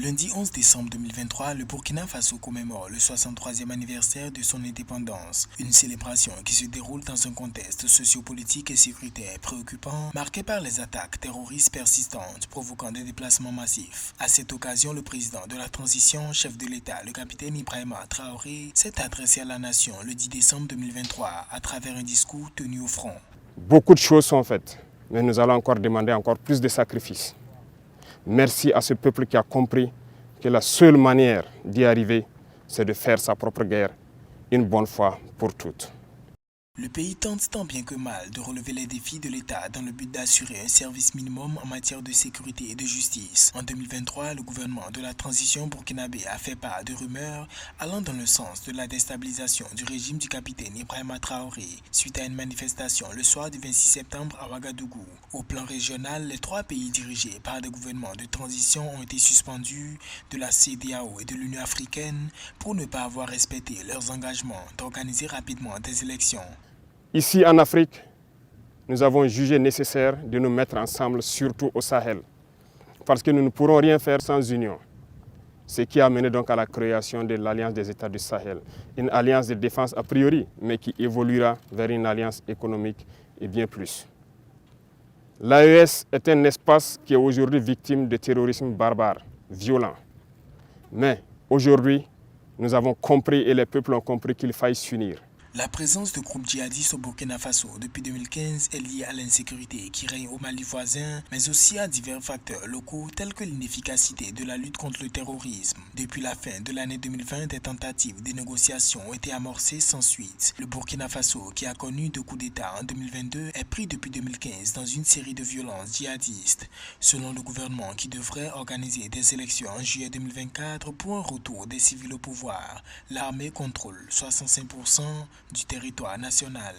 Lundi 11 décembre 2023, le Burkina Faso commémore le 63e anniversaire de son indépendance, une célébration qui se déroule dans un contexte sociopolitique et sécuritaire préoccupant, marqué par les attaques terroristes persistantes provoquant des déplacements massifs. À cette occasion, le président de la transition, chef de l'État, le capitaine Ibrahima Traoré, s'est adressé à la nation le 10 décembre 2023 à travers un discours tenu au front. Beaucoup de choses sont faites, mais nous allons encore demander encore plus de sacrifices. Merci à ce peuple qui a compris que la seule manière d'y arriver, c'est de faire sa propre guerre une bonne fois pour toutes. Le pays tente tant bien que mal de relever les défis de l'État dans le but d'assurer un service minimum en matière de sécurité et de justice. En 2023, le gouvernement de la transition burkinabé a fait part de rumeurs allant dans le sens de la déstabilisation du régime du capitaine Ibrahima Traoré suite à une manifestation le soir du 26 septembre à Ouagadougou. Au plan régional, les trois pays dirigés par des gouvernements de transition ont été suspendus de la CEDEAO et de l'Union africaine pour ne pas avoir respecté leurs engagements d'organiser rapidement des élections. Ici en Afrique, nous avons jugé nécessaire de nous mettre ensemble, surtout au Sahel, parce que nous ne pourrons rien faire sans union. Ce qui a mené donc à la création de l'Alliance des États du Sahel, une alliance de défense a priori, mais qui évoluera vers une alliance économique et bien plus. L'AES est un espace qui est aujourd'hui victime de terrorisme barbare, violent. Mais aujourd'hui, nous avons compris et les peuples ont compris qu'il faille s'unir. La présence de groupes djihadistes au Burkina Faso depuis 2015 est liée à l'insécurité qui règne au Mali voisin, mais aussi à divers facteurs locaux tels que l'inefficacité de la lutte contre le terrorisme. Depuis la fin de l'année 2020, des tentatives de négociation ont été amorcées sans suite. Le Burkina Faso, qui a connu deux coups d'État en 2022, est pris depuis 2015 dans une série de violences djihadistes. Selon le gouvernement qui devrait organiser des élections en juillet 2024 pour un retour des civils au pouvoir, l'armée contrôle 65% du territoire national.